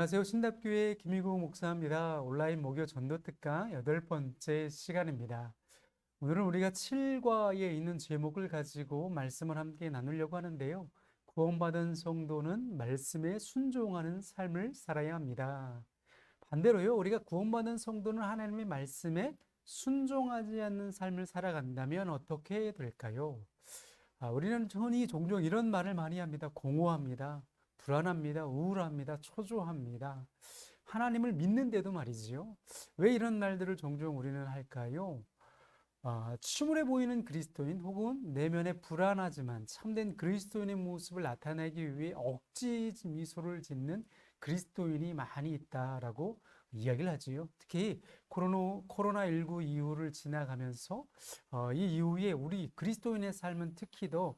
안녕하세요. 신답교회 김희구 목사입니다. 온라인 목요 전도 특강 8번째 시간입니다. 오늘은 우리가 7과에 있는 제목을 가지고 말씀을 함께 나누려고 하는데요. 구원받은 성도는 말씀에 순종하는 삶을 살아야 합니다. 반대로요, 우리가 구원받은 성도는 하나님의 말씀에 순종하지 않는 삶을 살아간다면 어떻게 될까요? 우리는 흔히 종종 이런 말을 많이 합니다. 공허합니다. 불안합니다. 우울합니다. 초조합니다. 하나님을 믿는데도 말이지요. 왜 이런 말들을 종종 우리는 할까요? 추물해 보이는 그리스도인 혹은 내면에 불안하지만 참된 그리스도인의 모습을 나타내기 위해 억지 미소를 짓는 그리스도인이 많이 있다라고 이야기를 하지요. 특히 코로나19 이후를 지나가면서 이 이후에 우리 그리스도인의 삶은 특히 더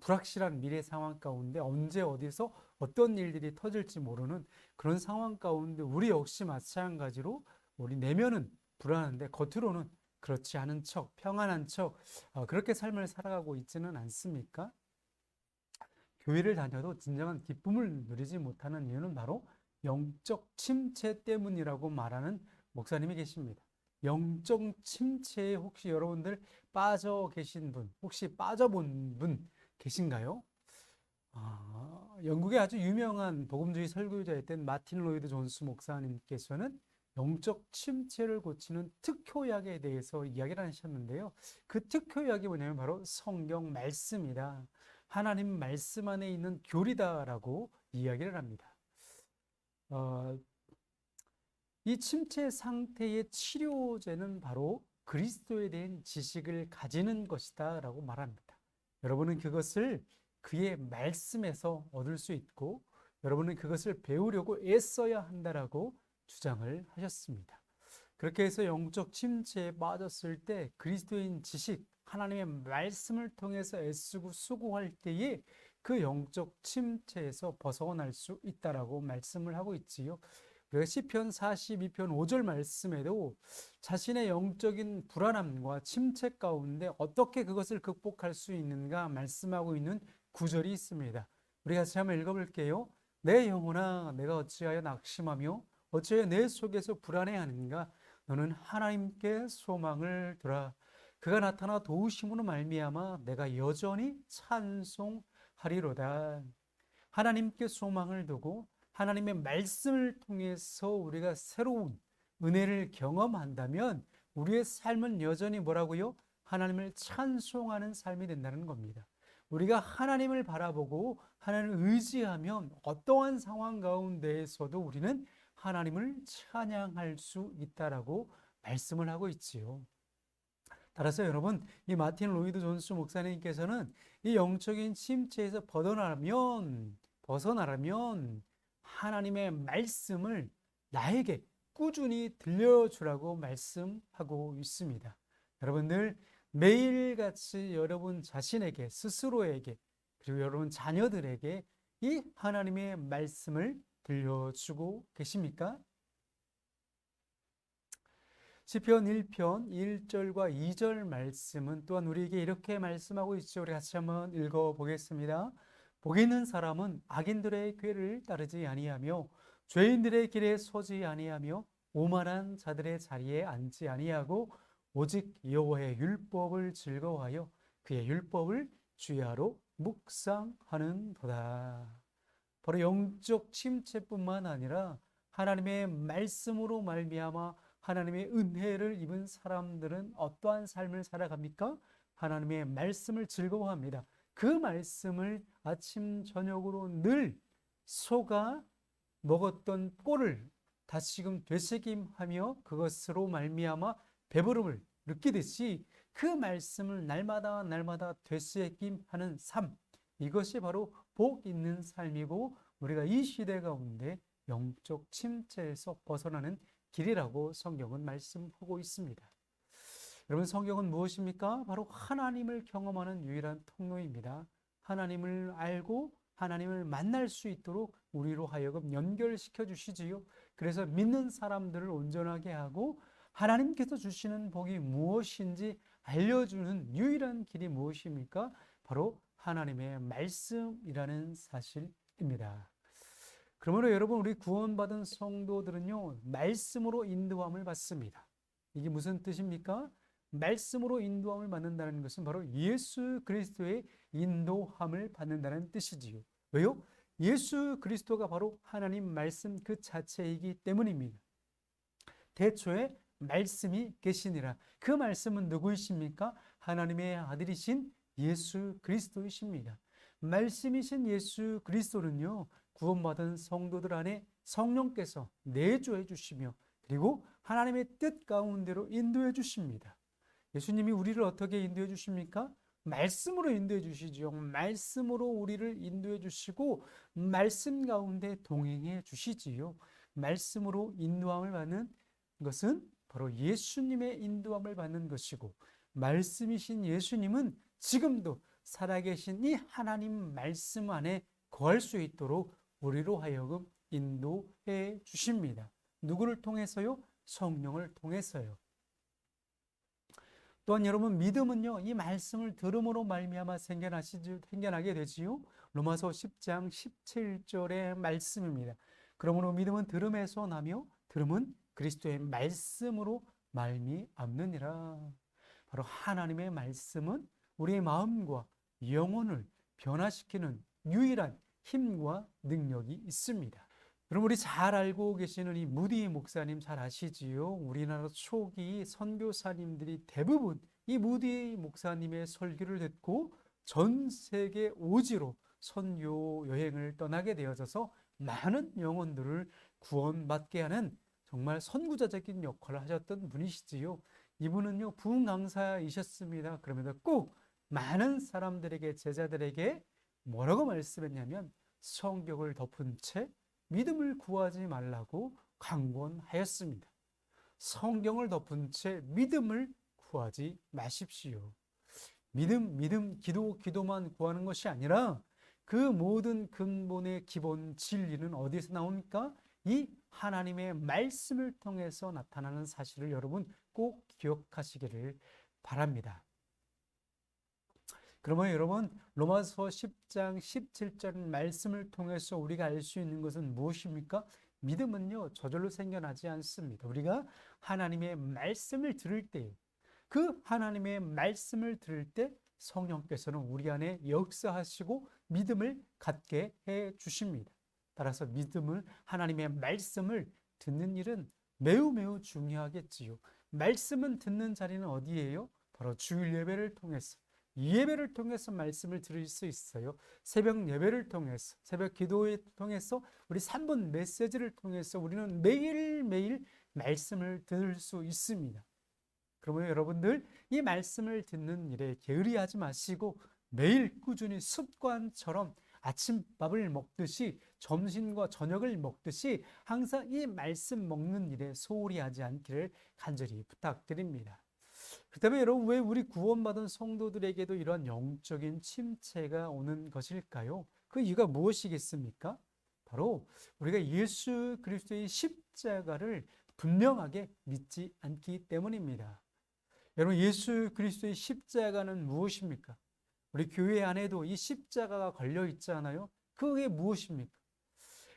불확실한 미래 상황 가운데 언제 어디서 어떤 일들이 터질지 모르는 그런 상황 가운데 우리 역시 마찬가지로 우리 내면은 불안한데 겉으로는 그렇지 않은 척, 평안한 척, 그렇게 삶을 살아가고 있지는 않습니까? 교회를 다녀도 진정한 기쁨을 누리지 못하는 이유는 바로 영적 침체 때문이라고 말하는 목사님이 계십니다. 영적 침체에 혹시 여러분들 빠져 계신 분, 혹시 빠져본 분 계신가요? 영국의 아주 유명한 복음주의 설교자였던 마틴 로이드 존스 목사님께서는 영적 침체를 고치는 특효약에 대해서 이야기를 하셨는데요. 그 특효약이 뭐냐면 바로 성경 말씀이다. 하나님 말씀 안에 있는 교리다라고 이야기를 합니다. 어, 이 침체 상태의 치료제는 바로 그리스도에 대한 지식을 가지는 것이다 라고 말합니다. 여러분은 그것을 그의 말씀에서 얻을 수 있고 여러분은 그것을 배우려고 애써야 한다라고 주장을 하셨습니다. 그렇게 해서 영적 침체에 빠졌을 때 그리스도인 지식, 하나님의 말씀을 통해서 애쓰고 수고할 때에 그 영적 침체에서 벗어날 수 있다라고 말씀을 하고 있지요. 우리가 시편 42편 5절 말씀에도 자신의 영적인 불안함과 침체 가운데 어떻게 그것을 극복할 수 있는가 말씀하고 있는 구절이 있습니다. 우리 같이 한번 읽어볼게요. 내 영혼아, 내가 어찌하여 낙심하며 어찌하여 내 속에서 불안해하는가? 너는 하나님께 소망을 두라. 그가 나타나 도우심으로 말미암아 내가 여전히 찬송하리로다. 하나님께 소망을 두고 하나님의 말씀을 통해서 우리가 새로운 은혜를 경험한다면 우리의 삶은 여전히 뭐라고요? 하나님을 찬송하는 삶이 된다는 겁니다. 우리가 하나님을 바라보고 하나님을 의지하면 어떠한 상황 가운데에서도 우리는 하나님을 찬양할 수 있다라고 말씀을 하고 있지요. 따라서 여러분, 이 마틴 로이드 존스 목사님께서는 이 영적인 침체에서 벗어나려면 하나님의 말씀을 나에게 꾸준히 들려주라고 말씀하고 있습니다. 여러분들 매일같이 여러분 자신에게 스스로에게 그리고 여러분 자녀들에게 이 하나님의 말씀을 들려주고 계십니까? 시편 1편 1절과 2절 말씀은 또한 우리에게 이렇게 말씀하고 있죠. 우리 같이 한번 읽어보겠습니다. 복 있는 사람은 악인들의 꾀를 따르지 아니하며 죄인들의 길에 서지 아니하며 오만한 자들의 자리에 앉지 아니하고 오직 여호와의 율법을 즐거워하여 그의 율법을 주야로 묵상하는도다. 바로 영적 침체뿐만 아니라 하나님의 말씀으로 말미암아 하나님의 은혜를 입은 사람들은 어떠한 삶을 살아갑니까? 하나님의 말씀을 즐거워합니다. 그 말씀을 아침 저녁으로 늘 소가 먹었던 꼴을 다시금 되새김하며 그것으로 말미암아 배부름을 느끼듯이 그 말씀을 날마다 되새김하는 삶, 이것이 바로 복 있는 삶이고 우리가 이 시대 가운데 영적 침체에서 벗어나는 길이라고 성경은 말씀하고 있습니다. 여러분, 성경은 무엇입니까? 바로 하나님을 경험하는 유일한 통로입니다. 하나님을 알고 하나님을 만날 수 있도록 우리로 하여금 연결시켜 주시지요. 그래서 믿는 사람들을 온전하게 하고 하나님께서 주시는 복이 무엇인지 알려주는 유일한 길이 무엇입니까? 바로 하나님의 말씀이라는 사실입니다. 그러므로 여러분, 우리 구원받은 성도들은요, 말씀으로 인도함을 받습니다. 이게 무슨 뜻입니까? 말씀으로 인도함을 받는다는 것은 바로 예수 그리스도의 인도함을 받는다는 뜻이지요. 왜요? 예수 그리스도가 바로 하나님 말씀 그 자체이기 때문입니다. 태초에 말씀이 계시니라. 그 말씀은 누구이십니까? 하나님의 아들이신 예수 그리스도이십니다. 말씀이신 예수 그리스도는요, 구원받은 성도들 안에 성령께서 내주해 주시며, 그리고 하나님의 뜻 가운데로 인도해 주십니다. 예수님이 우리를 어떻게 인도해 주십니까? 말씀으로 인도해 주시죠. 말씀으로 우리를 인도해 주시고 말씀 가운데 동행해 주시지요. 말씀으로 인도함을 받는 것은 바로 예수님의 인도함을 받는 것이고, 말씀이신 예수님은 지금도 살아계신 이 하나님 말씀 안에 거할 수 있도록 우리로 하여금 인도해 주십니다. 누구를 통해서요? 성령을 통해서요. 또한 여러분, 믿음은요, 이 말씀을 들음으로 말미암아 생겨나게 되지요. 로마서 10장 17절의 말씀입니다. 그러므로 믿음은 들음에서 나며 들음은 그리스도의 말씀으로 말미암느니라. 바로 하나님의 말씀은 우리의 마음과 영혼을 변화시키는 유일한 힘과 능력이 있습니다. 여러분, 우리 잘 알고 계시는 이 무디 목사님 잘 아시지요? 우리나라 초기 선교사님들이 대부분 이 무디 목사님의 설교를 듣고 전 세계 오지로 선교 여행을 떠나게 되어져서 많은 영혼들을 구원받게 하는 정말 선구자적인 역할을 하셨던 분이시지요. 이분은요, 부흥 강사이셨습니다. 그러면서 꼭 많은 사람들에게, 제자들에게 뭐라고 말씀했냐면, 성경을 덮은 채 믿음을 구하지 말라고 강권하였습니다. 성경을 덮은 채 믿음을 구하지 마십시오. 기도만 구하는 것이 아니라 그 모든 근본의 기본 진리는 어디서 나옵니까? 이 하나님의 말씀을 통해서 나타나는 사실을 여러분 꼭 기억하시기를 바랍니다. 그러면 여러분, 로마서 10장 17절 말씀을 통해서 우리가 알 수 있는 것은 무엇입니까? 믿음은요, 저절로 생겨나지 않습니다. 우리가 하나님의 말씀을 들을 때, 그 하나님의 말씀을 들을 때 성령께서는 우리 안에 역사하시고 믿음을 갖게 해 주십니다. 따라서 하나님의 말씀을 듣는 일은 매우 매우 중요하겠지요. 말씀은 듣는 자리는 어디예요? 바로 주일 예배를 통해서, 이 예배를 통해서 말씀을 들을 수 있어요. 새벽 예배를 통해서, 새벽 기도에 통해서, 우리 3분 메시지를 통해서 우리는 매일매일 말씀을 들을 수 있습니다. 그러면 여러분들, 이 말씀을 듣는 일에 게으리하지 마시고 매일 꾸준히 습관처럼 아침밥을 먹듯이, 점심과 저녁을 먹듯이 항상 이 말씀 먹는 일에 소홀히 하지 않기를 간절히 부탁드립니다. 그렇다면 여러분, 왜 우리 구원받은 성도들에게도 이런 영적인 침체가 오는 것일까요? 그 이유가 무엇이겠습니까? 바로 우리가 예수 그리스도의 십자가를 분명하게 믿지 않기 때문입니다. 여러분, 예수 그리스도의 십자가는 무엇입니까? 우리 교회 안에도 이 십자가가 걸려 있잖아요. 그게 무엇입니까?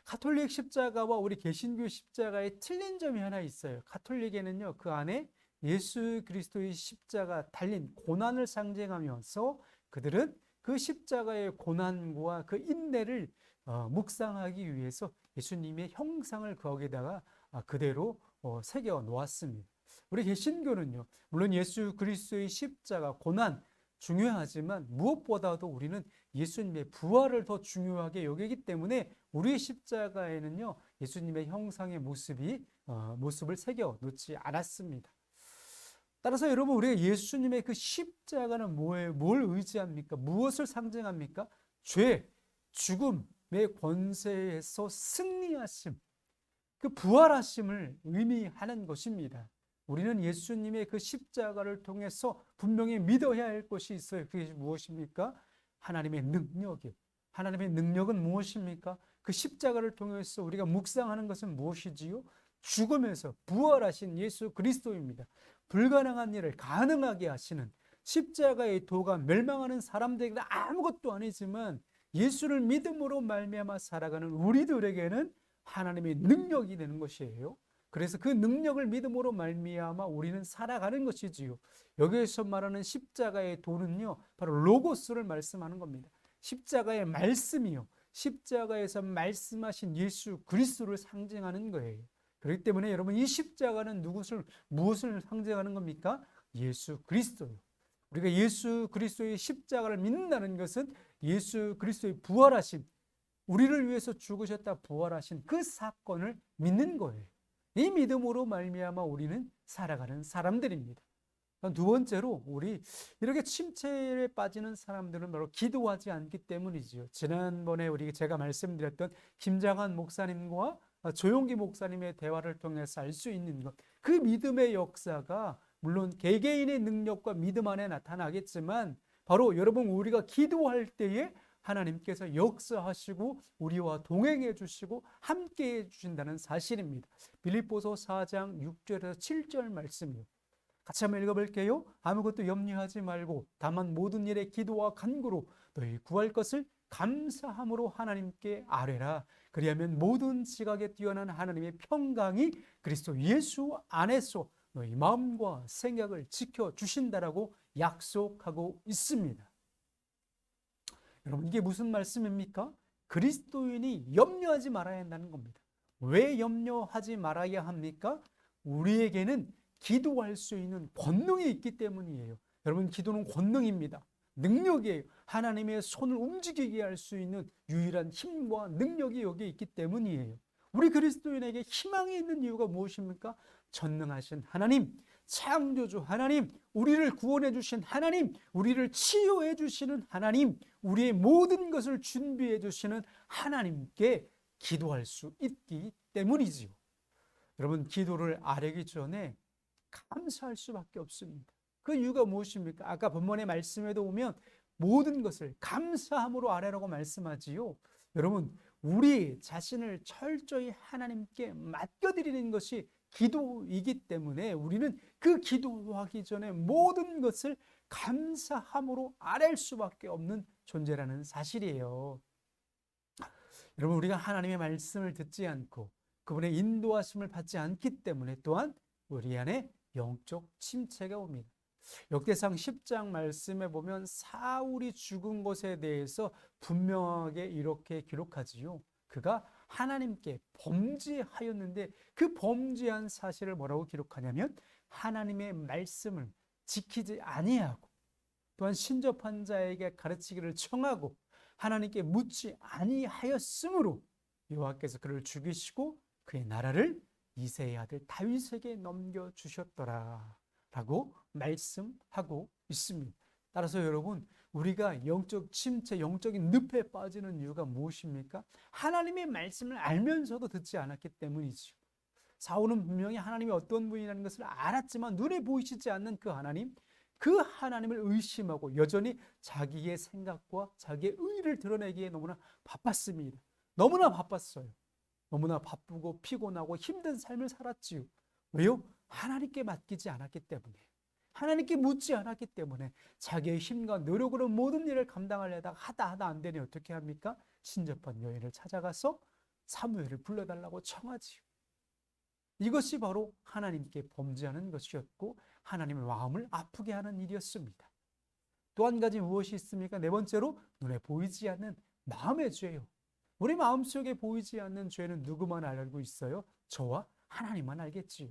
가톨릭 십자가와 우리 개신교 십자가에 틀린 점이 하나 있어요. 가톨릭에는요, 그 안에 예수 그리스도의 십자가 달린 고난을 상징하면서 그들은 그 십자가의 고난과 그 인내를 묵상하기 위해서 예수님의 형상을 거기다가 그대로 새겨 놓았습니다. 우리 개신교는요, 물론 예수 그리스도의 십자가 고난 중요하지만 무엇보다도 우리는 예수님의 부활을 더 중요하게 여기기 때문에 우리의 십자가에는요, 예수님의 형상의 모습을 새겨 놓지 않았습니다. 따라서 여러분, 우리가 예수님의 그 십자가는 뭐예요? 뭘 의지합니까? 무엇을 상징합니까? 죄, 죽음의 권세에서 승리하심, 그 부활하심을 의미하는 것입니다. 우리는 예수님의 그 십자가를 통해서 분명히 믿어야 할 것이 있어요. 그게 무엇입니까? 하나님의 능력이요. 하나님의 능력은 무엇입니까? 그 십자가를 통해서 우리가 묵상하는 것은 무엇이지요? 죽음에서 부활하신 예수 그리스도입니다. 불가능한 일을 가능하게 하시는, 십자가의 도가 멸망하는 사람들에게는 아무것도 아니지만 예수를 믿음으로 말미암아 살아가는 우리들에게는 하나님의 능력이 되는 것이에요. 그래서 그 능력을 믿음으로 말미암아 우리는 살아가는 것이지요. 여기에서 말하는 십자가의 도는요, 바로 로고스를 말씀하는 겁니다. 십자가의 말씀이요, 십자가에서 말씀하신 예수 그리스도를 상징하는 거예요. 그렇기 때문에 여러분, 이 십자가는 무엇을 상징하는 겁니까? 예수 그리스도요. 우리가 예수 그리스도의 십자가를 믿는다는 것은 예수 그리스도의 부활하심, 우리를 위해서 죽으셨다 부활하신 그 사건을 믿는 거예요. 이 믿음으로 말미암아 우리는 살아가는 사람들입니다. 두 번째로, 우리 이렇게 침체에 빠지는 사람들은 바로 기도하지 않기 때문이지요. 지난번에 제가 말씀드렸던 김장한 목사님과 조용기 목사님의 대화를 통해서 알 수 있는 것, 그 믿음의 역사가 물론 개개인의 능력과 믿음 안에 나타나겠지만, 바로 여러분, 우리가 기도할 때에 하나님께서 역사하시고 우리와 동행해 주시고 함께 해 주신다는 사실입니다. 빌립보서 4장 6절에서 7절 말씀이요. 같이 한번 읽어볼게요. 아무것도 염려하지 말고 다만 모든 일에 기도와 간구로 너희 구할 것을 감사함으로 하나님께 아뢰라. 그리하면 모든 지각에 뛰어난 하나님의 평강이 그리스도 예수 안에서 너희 마음과 생각을 지켜주신다라고 약속하고 있습니다. 여러분, 이게 무슨 말씀입니까? 그리스도인이 염려하지 말아야 한다는 겁니다. 왜 염려하지 말아야 합니까? 우리에게는 기도할 수 있는 권능이 있기 때문이에요. 여러분, 기도는 권능입니다. 능력이에요. 하나님의 손을 움직이게 할 수 있는 유일한 힘과 능력이 여기에 있기 때문이에요. 우리 그리스도인에게 희망이 있는 이유가 무엇입니까? 전능하신 하나님, 창조주 하나님, 우리를 구원해 주신 하나님, 우리를 치유해 주시는 하나님, 우리의 모든 것을 준비해 주시는 하나님께 기도할 수 있기 때문이지요. 여러분, 기도를 아뢰기 전에 감사할 수밖에 없습니다. 그 이유가 무엇입니까? 아까 본문의 말씀에도 보면 모든 것을 감사함으로 아뢰라고 말씀하지요. 여러분, 우리 자신을 철저히 하나님께 맡겨드리는 것이 기도이기 때문에 우리는 그 기도하기 전에 모든 것을 감사함으로 아뢰 수밖에 없는 존재라는 사실이에요. 여러분, 우리가 하나님의 말씀을 듣지 않고 그분의 인도하심을 받지 않기 때문에 또한 우리 안에 영적 침체가 옵니다. 역대상 10장 말씀에 보면 사울이 죽은 것에 대해서 분명하게 이렇게 기록하지요. 그가 하나님께 범죄하였는데 그 범죄한 사실을 뭐라고 기록하냐면 하나님의 말씀을 지키지 아니하고 또한 신접한 자에게 가르치기를 청하고 하나님께 묻지 아니하였으므로 여호와께서 그를 죽이시고 그의 나라를 이새의 아들 다윗에게 넘겨주셨더라 라고 말씀하고 있습니다. 따라서 여러분, 우리가 영적 침체, 영적인 늪에 빠지는 이유가 무엇입니까? 하나님의 말씀을 알면서도 듣지 않았기 때문이죠. 사울은 분명히 하나님이 어떤 분이라는 것을 알았지만 눈에 보이시지 않는 그 하나님, 그 하나님을 의심하고 여전히 자기의 생각과 자기의 의의를 드러내기에 너무나 바빴습니다. 너무나 바빴어요. 너무나 바쁘고 피곤하고 힘든 삶을 살았지요. 왜요? 하나님께 맡기지 않았기 때문에, 하나님께 묻지 않았기 때문에 자기의 힘과 노력으로 모든 일을 감당하려다가 하다 안 되니 어떻게 합니까? 신접한 여인을 찾아가서 사무엘을 불러달라고 청하지요. 이것이 바로 하나님께 범죄하는 것이었고 하나님의 마음을 아프게 하는 일이었습니다. 또 한 가지 무엇이 있습니까? 네 번째로, 눈에 보이지 않는 마음의 죄요. 우리 마음속에 보이지 않는 죄는 누구만 알고 있어요? 저와 하나님만 알겠지요.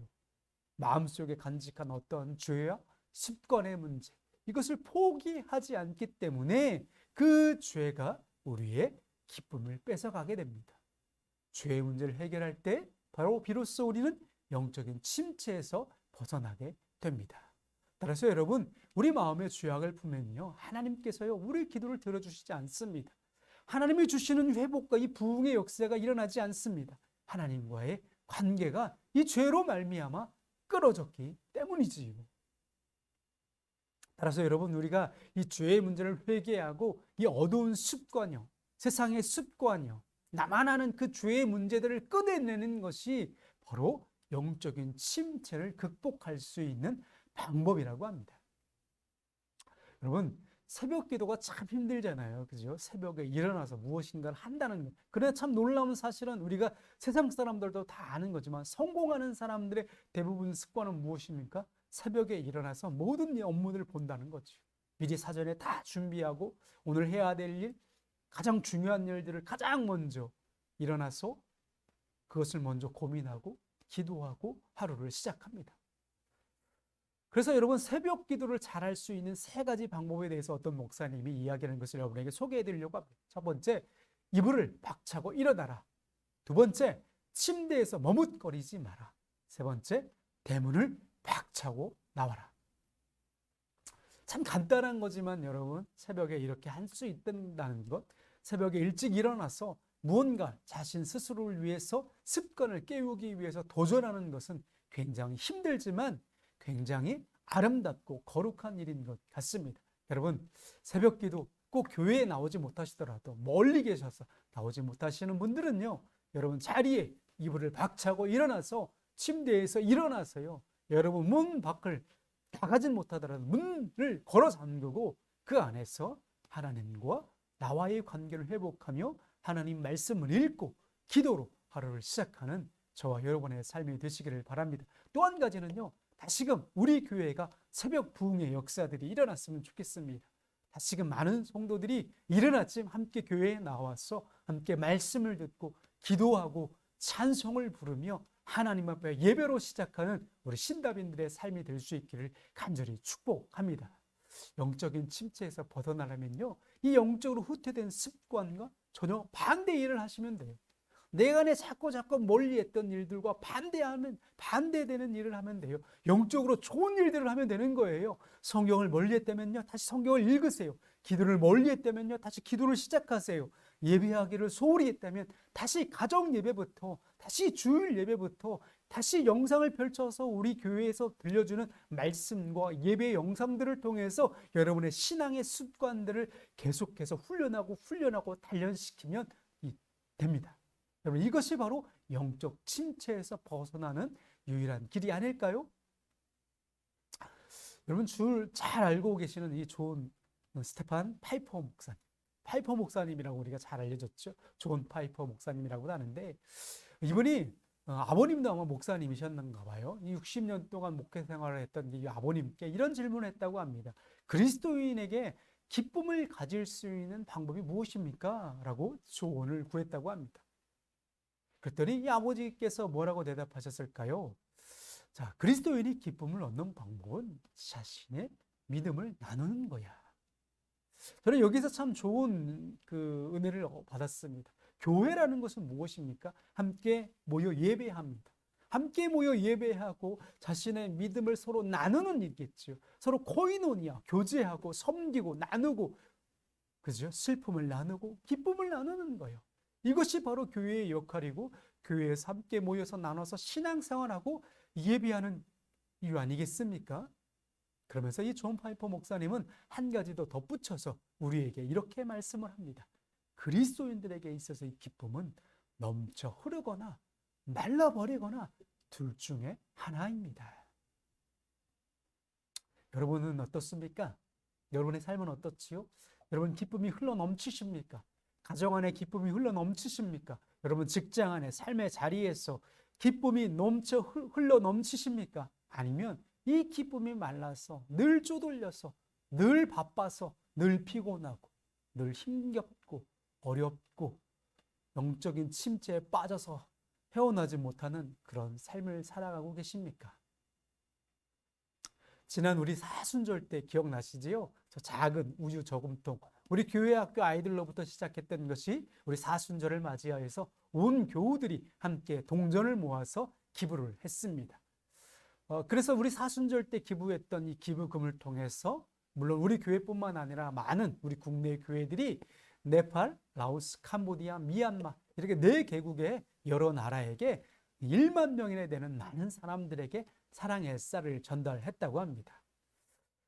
마음속에 간직한 어떤 죄와 습관의 문제, 이것을 포기하지 않기 때문에 그 죄가 우리의 기쁨을 뺏어가게 됩니다. 죄의 문제를 해결할 때 바로 비로소 우리는 영적인 침체에서 벗어나게 됩니다. 따라서 여러분, 우리 마음의 죄악을 품으면요, 하나님께서요 우리 기도를 들어주시지 않습니다. 하나님이 주시는 회복과 이 부흥의 역사가 일어나지 않습니다. 하나님과의 관계가 이 죄로 말미암아 끊어졌기 때문이지요. 따라서 여러분, 우리가 이 죄의 문제를 회개하고 이 어두운 습관이요, 세상의 습관이요, 나만 아는 그 죄의 문제들을 꺼내내는 것이 바로 영적인 침체를 극복할 수 있는 방법이라고 합니다. 여러분, 새벽 기도가 참 힘들잖아요. 그죠? 새벽에 일어나서 무엇인가를 한다는 것. 그래 참 놀라운 사실은 우리가 세상 사람들도 다 아는 거지만 성공하는 사람들의 대부분 습관은 무엇입니까? 새벽에 일어나서 모든 업무들을 본다는 거죠. 미리 사전에 다 준비하고 오늘 해야 될 일, 가장 중요한 일들을 가장 먼저 일어나서 그것을 먼저 고민하고 기도하고 하루를 시작합니다. 그래서 여러분 새벽 기도를 잘할 수 있는 세 가지 방법에 대해서 어떤 목사님이 이야기하는 것을 여러분에게 소개해 드리려고 합니다. 첫 번째, 이불을 박차고 일어나라. 두 번째, 침대에서 머뭇거리지 마라. 세 번째, 대문을 박차고 나와라. 참 간단한 거지만 여러분 새벽에 이렇게 할 수 있다는 것, 새벽에 일찍 일어나서 무언가 자신 스스로를 위해서 습관을 깨우기 위해서 도전하는 것은 굉장히 힘들지만 굉장히 아름답고 거룩한 일인 것 같습니다. 여러분 새벽 기도 꼭 교회에 나오지 못하시더라도 멀리 계셔서 나오지 못하시는 분들은요, 여러분 자리에 이불을 박차고 일어나서 침대에서 일어나서요, 여러분 문 밖을 나가진 못하더라도 문을 걸어 잠그고 그 안에서 하나님과 나와의 관계를 회복하며 하나님 말씀을 읽고 기도로 하루를 시작하는 저와 여러분의 삶이 되시기를 바랍니다. 또 한 가지는요, 다시금 우리 교회가 새벽 부흥의 역사들이 일어났으면 좋겠습니다. 다시금 많은 성도들이 이른 아침 함께 교회에 나와서 함께 말씀을 듣고 기도하고 찬송을 부르며 하나님 앞에 예배로 시작하는 우리 신다빈들의 삶이 될 수 있기를 간절히 축복합니다. 영적인 침체에서 벗어나려면요, 이 영적으로 후퇴된 습관과 전혀 반대 일을 하시면 돼요. 내 안에 자꾸 멀리 했던 일들과 반대되는 일을 하면 돼요. 영적으로 좋은 일들을 하면 되는 거예요. 성경을 멀리 했다면요, 다시 성경을 읽으세요. 기도를 멀리 했다면요, 다시 기도를 시작하세요. 예배하기를 소홀히 했다면 다시 가정 예배부터, 다시 주일 예배부터, 다시 영상을 펼쳐서 우리 교회에서 들려주는 말씀과 예배 영상들을 통해서 여러분의 신앙의 습관들을 계속해서 훈련하고 단련시키면 됩니다. 여러분 이것이 바로 영적 침체에서 벗어나는 유일한 길이 아닐까요? 여러분 잘 알고 계시는 이 존 스테판 파이퍼 목사님, 파이퍼 목사님이라고 우리가 잘 알려졌죠. 존 파이퍼 목사님이라고 하는데, 이분이 아버님도 아마 목사님이셨는가 봐요. 60년 동안 목회 생활을 했던 이 아버님께 이런 질문을 했다고 합니다. 그리스도인에게 기쁨을 가질 수 있는 방법이 무엇입니까? 라고 조언을 구했다고 합니다. 그랬더니 이 아버지께서 뭐라고 대답하셨을까요? 자, 그리스도인이 기쁨을 얻는 방법은 자신의 믿음을 나누는 거야. 저는 여기서 참 좋은 그 은혜를 받았습니다. 교회라는 것은 무엇입니까? 함께 모여 예배합니다. 함께 모여 예배하고 자신의 믿음을 서로 나누는 일이겠죠. 서로 코이노니아, 교제하고 섬기고 나누고, 그죠? 슬픔을 나누고 기쁨을 나누는 거예요. 이것이 바로 교회의 역할이고, 교회에서 함께 모여서 나눠서 신앙생활하고 예배하는 이유 아니겠습니까? 그러면서 이 존 파이퍼 목사님은 한 가지 더 덧붙여서 우리에게 이렇게 말씀을 합니다. 그리스도인들에게 있어서 이 기쁨은 넘쳐 흐르거나 말라버리거나 둘 중에 하나입니다. 여러분은 어떻습니까? 여러분의 삶은 어떻지요? 여러분 기쁨이 흘러 넘치십니까? 가정 안에 기쁨이 흘러 넘치십니까? 여러분 직장 안에 삶의 자리에서 기쁨이 넘쳐 흘러 넘치십니까? 아니면 이 기쁨이 말라서 늘 쪼들려서 늘 바빠서 늘 피곤하고 늘 힘겹고 어렵고 영적인 침체에 빠져서 헤어나지 못하는 그런 삶을 살아가고 계십니까? 지난 우리 사순절 때 기억나시지요? 저 작은 우유 저금통, 우리 교회 학교 아이들로부터 시작했던 것이 우리 사순절을 맞이하여서 온 교우들이 함께 동전을 모아서 기부를 했습니다. 그래서 우리 사순절 때 기부했던 이 기부금을 통해서 물론 우리 교회뿐만 아니라 많은 우리 국내 교회들이 네팔, 라오스, 캄보디아, 미얀마 이렇게 4개국의 여러 나라에게 1만 명이나 되는 많은 사람들에게 사랑의 쌀을 전달했다고 합니다.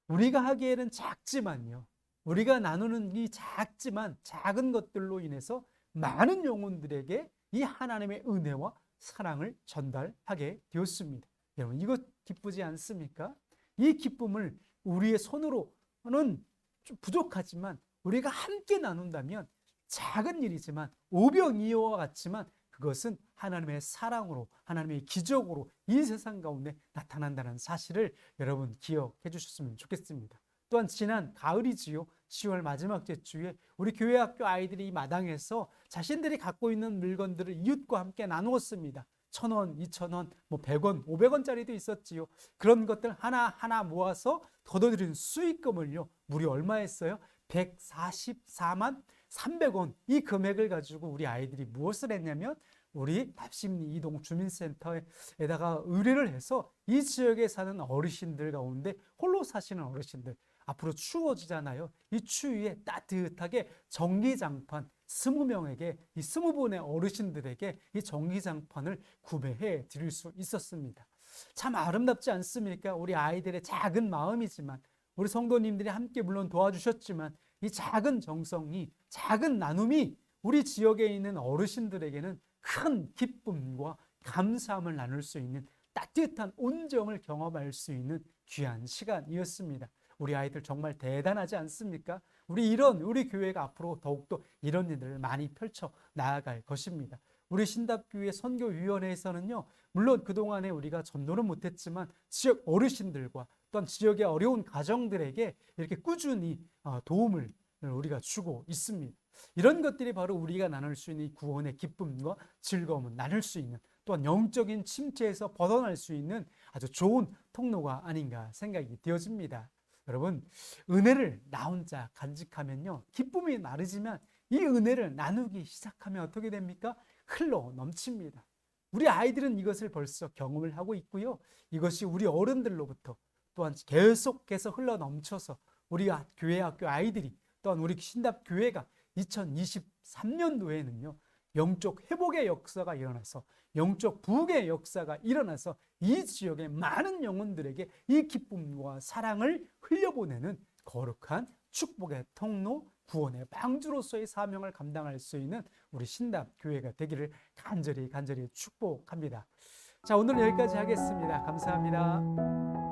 우리가 하기에는 작지만요, 우리가 나누는 이 작은 것들로 인해서 많은 영혼들에게 이 하나님의 은혜와 사랑을 전달하게 되었습니다. 여러분 이거 기쁘지 않습니까? 이 기쁨을 우리의 손으로는 좀 부족하지만 우리가 함께 나눈다면 작은 일이지만 오병이어와 같지만 그것은 하나님의 사랑으로 하나님의 기적으로 이 세상 가운데 나타난다는 사실을 여러분 기억해 주셨으면 좋겠습니다. 또한 지난 가을이지요. 10월 마지막 주에 우리 교회 학교 아이들이 이 마당에서 자신들이 갖고 있는 물건들을 이웃과 함께 나누었습니다. 1,000원, 2,000원, 뭐 100원, 500원짜리도 있었지요. 그런 것들 하나하나 모아서 거둬들인 수익금을요. 무려 얼마였어요? 144만 300원. 이 금액을 가지고 우리 아이들이 무엇을 했냐면 우리 답심리 이동 주민센터에다가 의뢰를 해서 이 지역에 사는 어르신들 가운데 홀로 사시는 어르신들, 앞으로 추워지잖아요. 이 추위에 따뜻하게 전기장판 20명에게, 이 20분의 어르신들에게 이 전기장판을 구매해 드릴 수 있었습니다. 참 아름답지 않습니까? 우리 아이들의 작은 마음이지만, 우리 성도님들이 함께 물론 도와주셨지만, 이 작은 정성이, 작은 나눔이 우리 지역에 있는 어르신들에게는 큰 기쁨과 감사함을 나눌 수 있는 따뜻한 온정을 경험할 수 있는 귀한 시간이었습니다. 우리 아이들 정말 대단하지 않습니까? 우리 교회가 앞으로 더욱더 이런 일들을 많이 펼쳐 나아갈 것입니다. 우리 신답교회 선교위원회에서는요, 물론 그동안에 우리가 전도는 못했지만 지역 어르신들과 또한 지역의 어려운 가정들에게 이렇게 꾸준히 도움을 우리가 주고 있습니다. 이런 것들이 바로 우리가 나눌 수 있는 구원의 기쁨과 즐거움을 나눌 수 있는, 또한 영적인 침체에서 벗어날 수 있는 아주 좋은 통로가 아닌가 생각이 되어집니다. 여러분, 은혜를 나 혼자 간직하면요, 기쁨이 마르지만 이 은혜를 나누기 시작하면 어떻게 됩니까? 흘러 넘칩니다. 우리 아이들은 이것을 벌써 경험을 하고 있고요. 이것이 우리 어른들로부터 또한 계속해서 흘러 넘쳐서 우리 교회 학교 아이들이, 또한 우리 신답교회가 2023년도에는요, 영적 회복의 역사가 일어나서, 영적 부흥의 역사가 일어나서 이 지역의 많은 영혼들에게 이 기쁨과 사랑을 흘려보내는 거룩한 축복의 통로, 구원의 방주로서의 사명을 감당할 수 있는 우리 신답교회가 되기를 간절히 축복합니다. 자, 오늘은 여기까지 하겠습니다. 감사합니다.